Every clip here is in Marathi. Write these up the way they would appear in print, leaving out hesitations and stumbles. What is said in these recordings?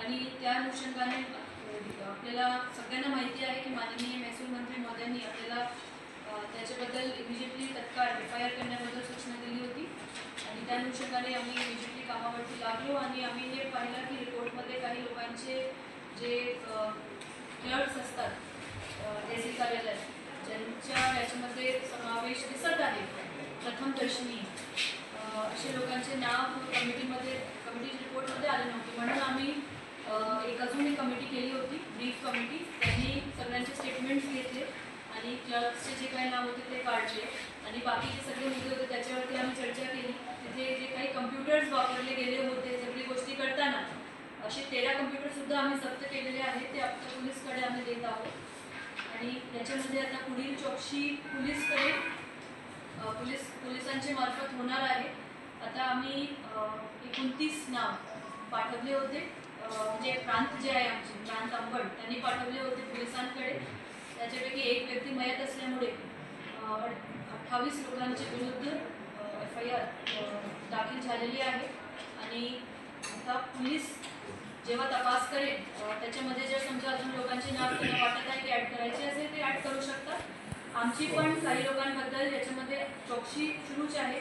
आणि त्या अनुषंगाने आपल्याला सगळ्यांना माहिती आहे की माननीय महसूल मंत्री महोदयांनी आपल्याला त्याच्याबद्दल इमिजिएटली तत्काळ FIR करण्याबद्दल सूचना दिली होती आणि त्या अनुषंगाने आम्ही इमिजिएटली कामावरती लागलो आणि आम्ही हे पाहिलं की रिपोर्टमध्ये काही लोकांचे जे क्लर्क्स असतात तहसील कार्यालयात ज्यांच्या याच्यामध्ये समावेश दिसत आहे प्रथमदर्शनी असे लोकांचे नाव कमिटी रिपोर्टमध्ये आले नव्हते, म्हणून आम्ही अजून एक कमिटी केली होती, ब्रीफ कमिटी. त्यांनी सगळ्यांचे स्टेटमेंट्स घेतले आणि क्लर्क्सचे जे काही नाव होते ते काढले आणि बाकीचे सगळे मुद्दे होते त्याच्यावरती आम्ही चर्चा केली. तिथे जे काही कम्प्युटर्स वापरले गेले होते सगळी गोष्टी करताना असे 13 कम्प्युटरसुद्धा आम्ही जप्त केलेले आहेत, ते आता पोलीसकडे आम्ही देत आहोत आणि याच्यामध्ये आता पुढील चौकशी पोलिसांच्या मार्फत होणार आहे. आता आम्ही 29 नाव पाठवले होते, म्हणजे प्रांत जे आहे आमचे प्रांत अंबड त्यांनी पाठवले होते पोलिसांकडे. त्याच्यापैकी एक व्यक्ती मयत असल्यामुळे 28 लोकांच्या विरुद्ध FIR दाखल झालेली आहे आणि आता पोलीस जेव्हा तपास करेल त्याच्यामध्ये जर समजा अजून लोकांचे नाव त्यांना वाटत आहे की ॲड करायचे असेल ते ॲड करू शकतात. आमची पण काही लोकांबद्दल याच्यामध्ये चौकशी सुरूच आहे.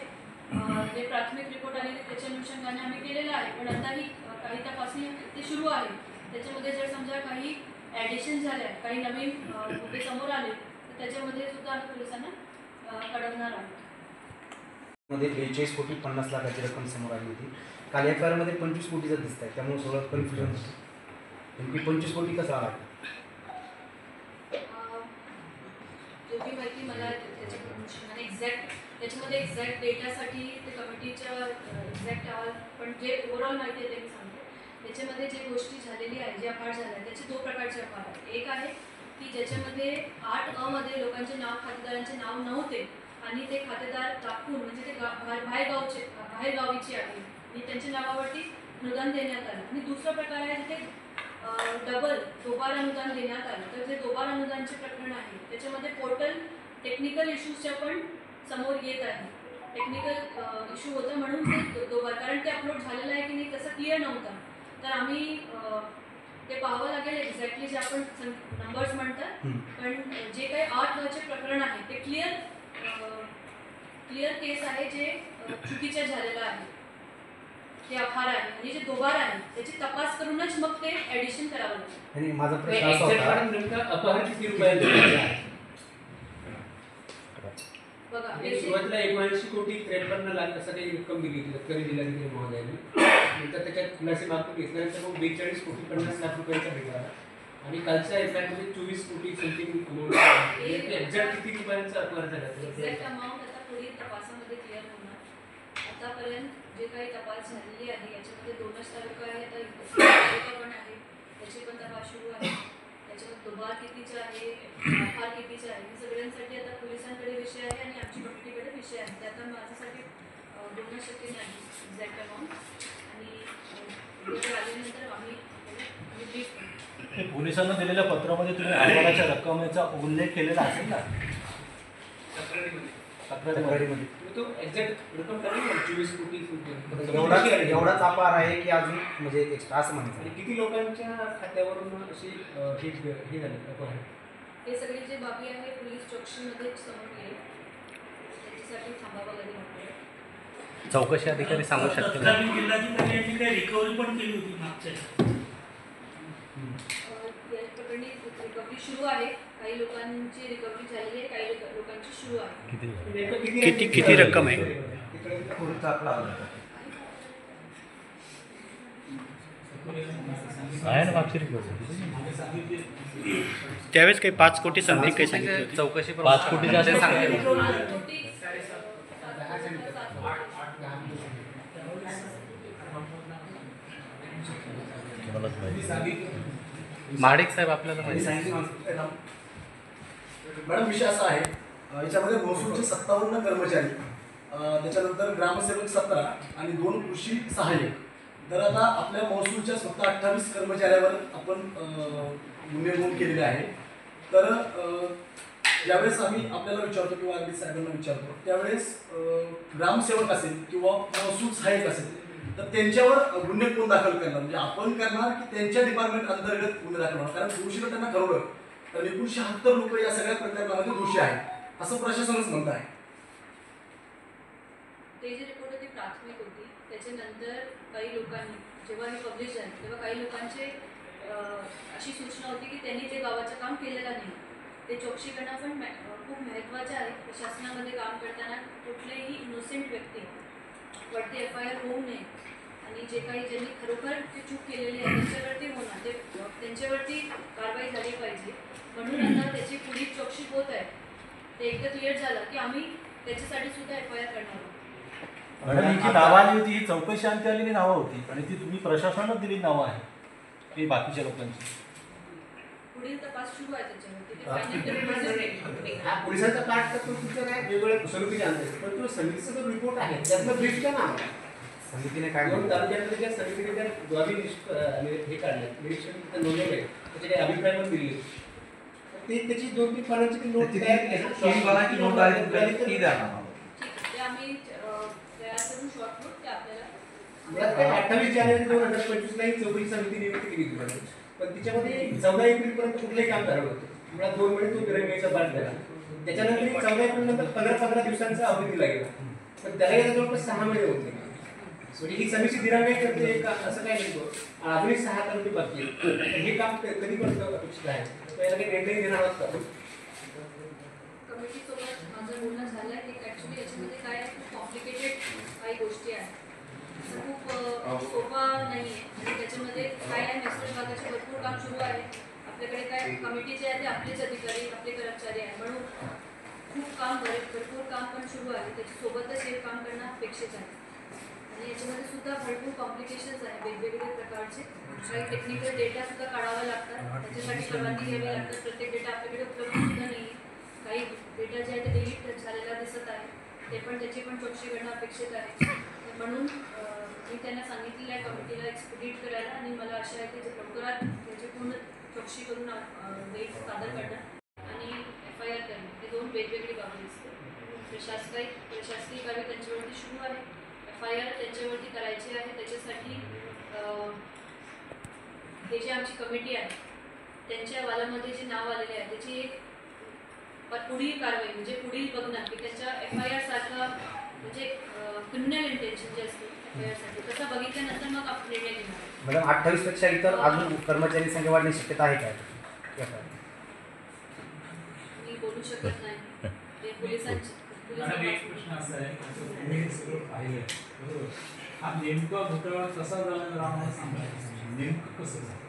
जे प्राथमिक रिपोर्ट आले त्याच्या अनुषंगाने आम्ही केलेलं आहे, पण आताही काही तपासणी ते सुरू आहे. त्याच्यामध्ये जर समजा काही ॲडिशन झाल्या, काही नवीन मुद्दे समोर आले तर त्याच्यामध्ये सुद्धा आम्ही पोलिसांना कळवणार आहोत. मध्ये 42,50,00,000 रक्कम समोर आली होती. काल FIR मध्ये 25 कोटीचं दिसत आहे, त्यामुळे थोडं कन्फ्युजन होतं. नेमकी 25 कोटी कसा आला? जेवढी माहिती मला त्याच्याकडून त्याच्यामध्ये एक्झॅक्ट डेटासाठी ते कमिटीच्या एक्झॅक्ट पण जे ओव्हरऑल माहिती आहे ते मी सांगते. त्याच्यामध्ये जे गोष्टी झालेली आहे, जे अपहार झाले आहेत त्याचे 2 प्रकारचे अपहार आहेत. एक आहे की ज्याच्यामध्ये 8 मध्ये लोकांचे नाव, खातेदारांचे नाव नव्हते आणि ते खातेदार दाखवून म्हणजे ते बाहेरगावीचे आहे आणि त्यांच्या नावावरती अनुदान देण्यात आलं. आणि दुसरा प्रकार आहे जिथे दोबार अनुदान देण्यात आलं. तर जे दोबार अनुदानचे प्रकरण आहे त्याच्यामध्ये पोर्टल टेक्निकल इश्यूजच्या पण समोर येत आहे. टेक्निकल इश्यू होता म्हणून ते दोबार, कारण ते अपलोड झालेलं आहे की नाही तसं क्लिअर नव्हतं. तर आम्ही ते पाहावं लागेल एक्झॅक्टली जे आपण नंबर्स म्हणतात, पण जे काही 8 प्रकरण आहे ते क्लिअर केस आहे जे चुकीचं झालेलं आहे, ते अपहार आहे आणि जे दोबार आहे त्याची तपास करूनच मग ते ॲडिशन करावं लागेल. आणि माझा प्रश्न असा होता, अपहार किती रुपये बघा, सुरुवातीला 79 कोटी 53 लाख असं काही रक्कम दिली तरी जिल्हाधिकारी महोदयांनी. नंतर त्याच्यात खुलासे मागून घेतल्यानंतर मग 42 कोटी 50 लाख रुपयांचा भेटला आणि कालच्या FIR मध्ये 24 कोटी समथिंग अमाऊंट. एक्झॅक्ट किती रुपयांचा अपहार झाला? एक्झॅक्ट अमाऊंट आता पुढील तपासामध्ये क्लिअर होणार. आतापर्यंत जे काही तपास झालेली आहे याच्यामध्ये 2च तालुका आहे, तर पण आहे त्याचे पण तपास सुरू आहे. त्याच्यामध्ये दोबार कितीचा आहे, अपहार कितीचा आहे, हे सगळ्यांसाठी आता पोलिसांकडे विषय आहे आणि आमची कमिटीकडे विषय आहे. ते आता माझ्यासाठी 2 शक्य नाही एक्झॅक्ट अमाऊंट आणि आल्यानंतर आम्ही पोलिसांना दिलेल्या पत्रामध्ये तुम्ही अपहाराच्या रक्कमेचा उल्लेख केलेला असेल ना तक्रारीमध्ये? तो एक्झॅक्ट रक्कम काय 24 कोटी एवढाच अपहार आहे की अजून म्हणजे एक्स्ट्रा असं म्हणायचं? आणि किती लोकांच्या खात्यावरून अशी हे झाली अपहार? हे सगळे जे बाबी आहे पोलीस चौकशीमध्ये समोर येईल, त्याच्यासाठी थांबावं लागेल आपल्याला. चौकशी अधिकारी सांगू शकतील? जिल्हाधिकारी यांनी काही रिकव्हरी पण केली होती मागच्या या प्रकरणी रिकव्हरी सुरू आहे. काही लोकांची रिकव्हरी झालेली आहे, काही लोकांची सुरू आहे. किती रक्कम आहे? आहे ना मागची रिकव्हरी त्यावेळेस काही 5 कोटी समथिंग काही सांगितलं, चौकशी 5 कोटी जास्त सांगितलं. महाडिक साहेब आपल्याला माहिती. मॅडम, विषय असा आहे, याच्यामध्ये महसूलचे 57 कर्मचारी, त्याच्यानंतर ग्रामसेवक 17 आणि 2 कृषी सहाय्यक. तर आता आपल्या महसूलच्या फक्त 28 कर्मचाऱ्यावर आपण गुन्हे नोंद केलेले आहे. तर ज्यावेळेस आम्ही आपल्याला विचारतो किंवा अगदी साहेबांना विचारतो त्यावेळेस ग्रामसेवक असेल किंवा महसूल सहाय्यक असेल तर त्यांच्यावर गुन्हे कोण दाखल करणार, म्हणजे आपण करणार की त्यांच्या डिपार्टमेंट अंतर्गत गुन्हे दाखल होणार? कारण दोषीला त्यांना ठरवलं तर 1976 लोक या सगळ्या प्रकरणामध्ये दोषी आहेत असं प्रशासनच म्हणत आहे. ते जे रिपोर्ट होती प्राथमिक होती, त्याच्यानंतर काही लोकांनी जेव्हा हे पब्लिश झाले तेव्हा काही लोकांचे अशी सूचना होती की त्यांनी ते गावाचं काम केलेलं नाही. ते चौकशी करणं पण खूप महत्त्वाचं आहे. प्रशासनामध्ये काम करताना कुठलेही इनोसेंट व्यक्ती वरती FIR होऊ नये आणि जे काही ज्यांनी खरोखर ती चूक केलेली आहे त्यांच्यावरती होणार, ते त्यांच्यावरती कारवाई झाली पाहिजे. म्हणून आता त्याची पुढील चौकशी होत आहे. ते एकदा क्लिअर झालं की आम्ही त्याच्यासाठी सुद्धा FIR करणार आहोत. आणि जी नावं आली होती ही चौकशी अंती आलेली नावं होती आणि ती तुम्ही प्रशासनानं दिली नावं आहे की बाकीच्या लोकांची? पुढील तपास सुरू आहे त्याच्यावरती. ते फायनल हा पोलिसांचा पार्ट तर तो तुमचं काय वेगवेगळ्या समितीचे आणते, पण तो समितीचा जो रिपोर्ट आहे त्यातलं ब्रीफ काय नाव आहे? समितीने काय दोन म्हटलं? तालुक्यातल्या ज्या समितीने त्या द्वारी हे काढले निरीक्षण तिथं नोंदवले, त्याचे काही अभिप्राय पण दिले. ते त्याची 2-3 पानांची नोट तयार केली. ठीक आहे, ते आम्ही तयार करून शॉर्ट नोट ते आपल्याला मुळात काय 28 जानेवारी 2025 ला ही चौकशी समिती नियुक्त केली होती, पण तिच्यामध्ये 14 एप्रिलपर्यंत कुठलंही काम झालं होतं. मुळात 2 महिने तो निर्णय घ्यायचा बाद झाला. त्याच्यानंतर 14 एप्रिलनंतर 15 दिवसांचा अवधी दिला गेला, पण त्याला गेला जवळपास 6 महिने होते. म्हणजे ही समिती दिरांगाई करते का असं काय नाही. अजूनही 6 तालुके बाकी आहेत. हे काम कधीपर्यंत अपेक्षित आहे? त्याला काही निर्णय घेणार आहात का? कमिटीसोबत माझं बोलणं झालं आहे की ॲक्च्युली याच्यामध्ये काय आहे, खूप कॉम्प्लिकेटेड काही गोष्टी आहेत. असं खूप सोपा नाही आहे. आणि त्याच्यामध्ये काय आहे, महसूल विभागाचे भरपूर काम सुरू आहे. आपल्याकडे काय कमिटी जे आहे ते आपलेच अधिकारी, आपले कर्मचारी आहे. म्हणून खूप काम भरपूर काम पण सुरू आहे. त्याच्यासोबतच हे काम करणं अपेक्षित आहे. आणि याच्यामध्ये सुद्धा भरपूर कॉम्प्लिकेशन्स आहे वेगवेगळ्या प्रकारचे. काही टेक्निकल डेटा सुद्धा काढावा लागतात, त्याच्यासाठी परवानगी घ्यावी लागतात. प्रत्येक डेटा आपल्याकडे उपलब्ध सुद्धा नाही आहे. काही डेटा जे आहे ते डिलीट झालेला दिसत आहे, ते पण त्याची पण चौकशी करणं अपेक्षित आहे. म्हणून मी त्यांना सांगितलेलं आहे कमिटीला एक्सपिडिट करायला आणि मला आशा आहे की लवकरात त्याची पूर्ण चौकशी करून डेट सादर करणं आणि FIR करणं, हे 2 वेगवेगळी बाबी असते. प्रशासकीय कार्य त्यांच्यावरती सुरू आहे, FIR त्यांच्यावरती करायची आहे. त्याच्यासाठी हे जे आमची कमिटी आहे त्यांच्या वालामध्ये जे नाव आलेले आहे त्याची एक पुढील कारवाई म्हणजे पुढील बघणार की त्याच्या FIR सारखं म्हणजे क्रिमिनल इंटेन्शन जे असते FIR साठी तसं बघितल्यानंतर मग आपण निर्णय घेणार. मॅडम 28 पेक्षा इतर अजून कर्मचारी संख्या वाढण्याची शक्यता आहे काय? मी बोलू शकत नाही, ते पोलिसांची मॅडम एक प्रश्न असा आहे की तुम्ही हे सगळं पाहिलं बरोबर, हा नेमका घोटाळा कसा झाला जर आम्हाला सांगायचं, नेमकं कसं झालं?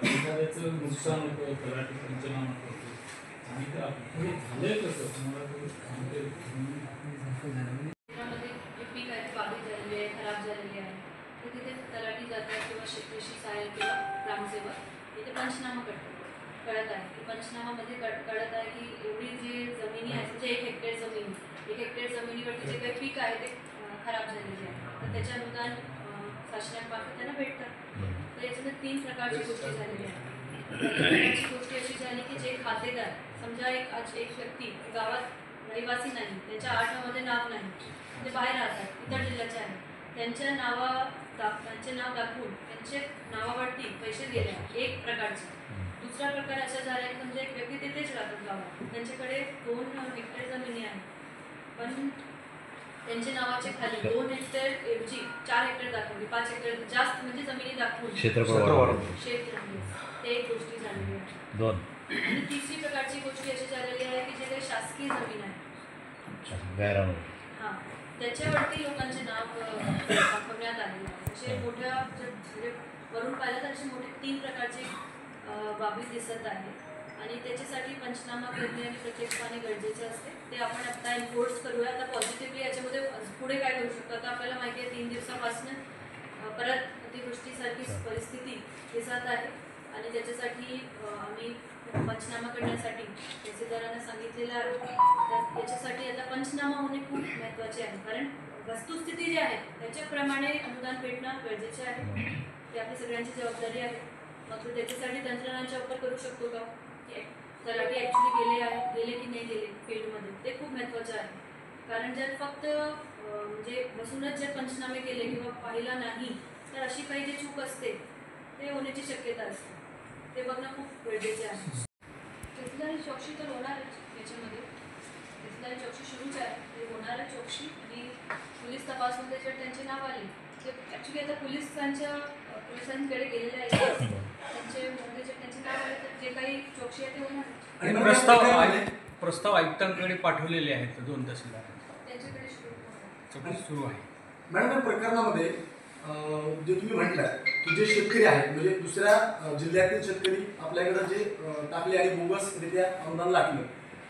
एखाद्याचं नुकसान होतं, तलाठी पंचनामा करतो आणि ते पुढे झालंय कसं तुम्हाला ते सांगते? त्यामध्ये जे पीक आहे ते बाधित झालेली आहे, खराब झालेली आहे, तर तिथे तलाठी जातात किंवा कृषी सहाय्यक किंवा ग्रामसेवक तिथे पंचनामा कळत आहे की पंचनामामध्ये कळत आहे की एवढी जी जमिनी आहे म्हणजे 1 हेक्टर जमीन, 1 हेक्टर जमिनीवरती जे काही पीक आहे ते खराब झालेले आहे, तर त्याचे अनुदान शासनामार्फत त्यांना भेटतं. तर याच्यामध्ये 3 प्रकारची गोष्टी झालेल्या आहेत. प्रकारची गोष्ट अशी झाली की जे खातेदार, समजा एक व्यक्ती गावात रहिवासी नाही, त्यांच्या आडनावामध्ये नाव नाही, ते बाहेर राहतात, इतर जिल्ह्याचे आहेत, त्यांचे नाव दाखवून त्यांच्या नावावरती पैसे दिले, एक प्रकारचे. दुसरा प्रकार असा झाला की म्हणजे एक व्यक्ती तिथेच राहतात गावात, त्यांच्याकडे 2 हेक्टर जमिनी आहे, पण त्यांच्या नावाच्या खाली 2 हेक्टर ऐवजी 4 हेक्टर दाखवली, 5 हेक्टर जास्त म्हणजे जमिनी दाखवून क्षेत्र ते एक गोष्टी झालेली आहे. आणि तिसरी प्रकारची गोष्टी अशी झालेली आहे की जे काही शासकीय जमीन आहे हां त्याच्यावरती लोकांचे नाव दाखवण्यात आलेले आहे. असे मोठ्या म्हणजे वरून पाहिलं तर असे मोठे 3 प्रकारचे बाबी दिसत आहे आणि त्याच्यासाठी पंचनामा करणे आणि प्रत्यक्षपणे गरजेचे असते. ते आपण आता एन्फोर्स करूया. आता पॉझिटिव्हली याच्यामध्ये पुढे काय करू शकतो, आता आपल्याला माहिती आहे 3 दिवसापासून परत अतिवृष्टीसारखी परिस्थिती दिसत आहे आणि त्याच्यासाठी आम्ही पंचनामा करण्यासाठी तहसीलदारांना सांगितलेलं आहे. तर याच्यासाठी आता पंचनामा होणे खूप महत्त्वाचे आहे, कारण वस्तुस्थिती जी आहे त्याच्याप्रमाणे अनुदान भेटणं गरजेचे आहे. ती आपली सगळ्यांची जबाबदारी आहे. मग त्याच्यासाठी तंत्रज्ञानाचा वापर करू शकतो का, की तलाठी ॲक्च्युली गेले की नाही गेले फील्डमध्ये, ते खूप महत्त्वाचं आहे. कारण जर फक्त म्हणजे बसूनच जर पंचनामे केले किंवा पाहिला नाही तर अशी काही जी चूक असते ते होण्याची शक्यता असते. ते बघणं खूप गरजेचे आहे. घेतलेली चौकशी तर होणारच याच्यामध्ये, घेतलेली चौकशी सुरूच आहे, ते होणारच चौकशी. आणि पोलीस तपासमध्ये जर त्यांचे नाव आले ते ॲक्च्युली आता पोलिसांकडे गेलेले आहेत, त्यांचे जर त्यांचे नाव आले तर जे काही चौकशी आहे ते होणारच. आणि मला प्रस्ताव आयुक्तांकडे पाठवलेले आहेत 2 तहसीलदार, त्यांच्याकडे सुरू चौकशी सुरू आहे. मॅडम, या प्रकरणामध्ये जे तुम्ही म्हटलं की जे शेतकरी आहेत म्हणजे दुसऱ्या जिल्ह्यातील शेतकरी आपल्याकडे जे टाकले आणि बोगसरित्या अनुदान लागलं,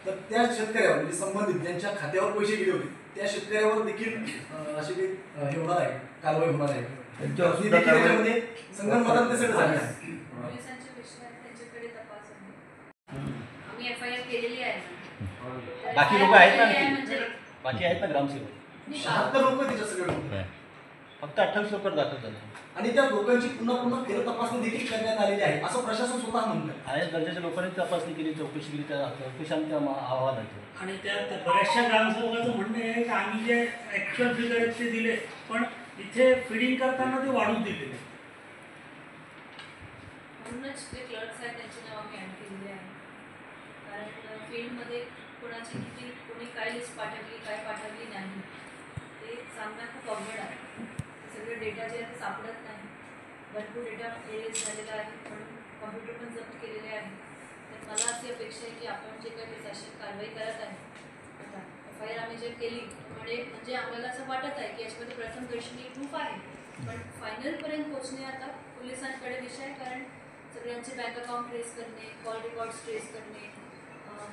तर त्या शेतकऱ्यावर म्हणजे संबंधित ज्यांच्या खात्यावर पैसे गेले होते त्या शेतकऱ्यावर देखील अशी काही हे होणार आहे, कारवाई होणार आहे. त्याच्यामध्ये संगणमतात ते सगळं झालं आहे. पोलिसांचे विषय आहेत, त्यांच्याकडे तपास आहे. आम्ही FIR केलेली आहे. बाकी लोक आहेत ना म्हणजे बाकी आहेत ना ग्रामसेवक, 76 लोक तिच्या सगळे फक्त 28 लोक दाखल झाले आणि त्या लोकांची पुन्हा फेर तपासणी देखील करण्यात आलेली आहे असं प्रशासन स्वतः म्हणतं. आहे. दर्जाच्या लोकांनी तपासणी केली, चौकशी केली, त्या चौकशांच्या अहवाल आहे. आणि त्यात बऱ्याचशा ग्रामसेवकाचं म्हणणं आहे की आम्ही जे ॲक्च्युअल फिगर आहेत ते दिले, पण इथे फिडिंग करताना ते वाढून दिलेले. म्हणूनच जे क्लर्क्स आहेत त्यांची नाव आम्ही ॲड केलेली आहे. कारण फील्डमध्ये कोणाची किती कोणी काय लिस्ट पाठवली काय पाठवली नाही ते सांगणं खूप अवघड आहे. सगळे डेटा जे आहे ते सापडत नाही. भरपूर डेटा एरेज झालेला आहे, म्हणून कॉम्प्युटर पण जप्त केलेले आहे. तर मला अशी अपेक्षा आहे की आपण जे काही प्रशासन कारवाई करत आहे आता FIR आम्ही जे केली म्हणजे आम्हाला असं वाटत आहे की याच्यामध्ये प्रथम दर्शनी प्रूफ आहे, पण फायनलपर्यंत पोहोचणे आता पोलिसांकडे विषय आहे. कारण सगळ्यांचे बँक अकाउंट ट्रेस करणे, कॉल रेकॉर्ड्स ट्रेस करणे,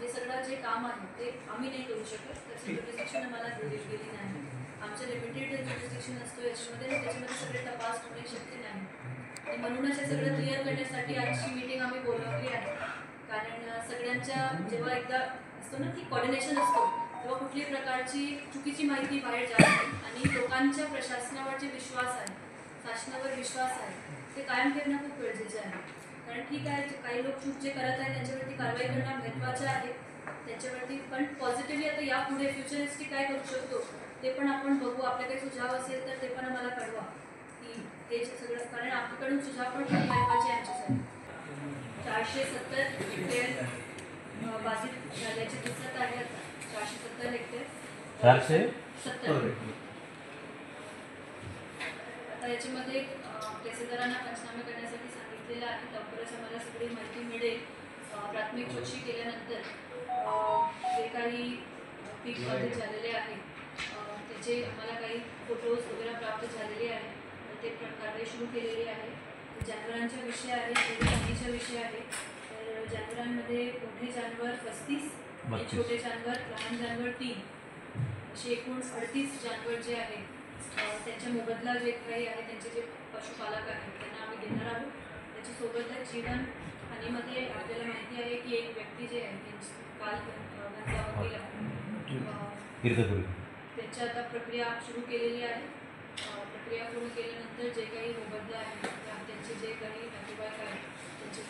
हे सगळं जे काम आहे ते आम्ही नाही करू शकत. त्याची जुरिस्डिक्शन आम्हाला दिलेली नाही. आमचं लिमिटेड जुरिस्डिक्शन असतो याच्यामध्ये, त्याच्यामध्ये सगळे तपास होणे शक्य नाही. आणि म्हणूनच हे सगळं क्लिअर करण्यासाठी आजची मीटिंग आम्ही बोलवली आहे. कारण सगळ्यांच्या जेव्हा एकदा असतो ना की कॉर्डिनेशन असतो तेव्हा कुठल्याही प्रकारची चुकीची माहिती बाहेर जात नाही आणि लोकांच्या प्रशासनावर जे विश्वास आहे, शासनावर विश्वास आहे ते कायम ठेवणं खूप गरजेचं आहे. कारण ठीक आहे, काही लोक चूक जे करत आहेत त्यांच्यावरती कारवाई करणं महत्त्वाचं आहे त्यांच्यावरती, पण पॉझिटिव्हली आता यापुढे फ्युचरिस्टिक काय करू शकतो ते पण आपण बघू. आपले काही सुझाव असेल तर ते पण आम्हाला कळवा की हे सगळं, कारण आपल्याकडून सुझाव पण खूप महत्त्वाचे आहे आमच्यासाठी. 470 हेक्टर बाधित झाल्याचे दिसत आहे. आता 470 हेक्टर 470. आता याच्यामध्ये तहसीलदारांना पंचनामे करण्यासाठी सांगितलेलं आहे. लवकरच आम्हाला सगळी माहिती मिळेल. प्राथमिक चौकशी केल्यानंतर जे काही पीक बाधित झालेले आहे त्याचे आम्हाला काही फोटोज वगैरे प्राप्त झालेले आहेत. ते कारवाई सुरू केलेली आहे. जानवरांचा विषय आहे, चांदीचा विषय आहे. तर जानवरांमध्ये मोठे जानवर 35, छोटे जानवर, लहान जानवर 3, असे एकूण 38 जानवर जे आहेत त्यांच्या मोबदला जे काही आहे त्यांचे जे पशुपालक आहेत त्यांना आम्ही देणार आहोत. त्याच्यासोबतच जीवन हानीमध्ये आपल्याला माहिती आहे की एक व्यक्ती जे आहे त्यांची काल गंजावर गेला, त्यांची आता प्रक्रिया सुरू केलेली आहे. प्रक्रिया पूर्ण केल्यानंतर जे काही मोबदला आहे त्यांचे जे काही नातेवाईक आहेत त्यांचे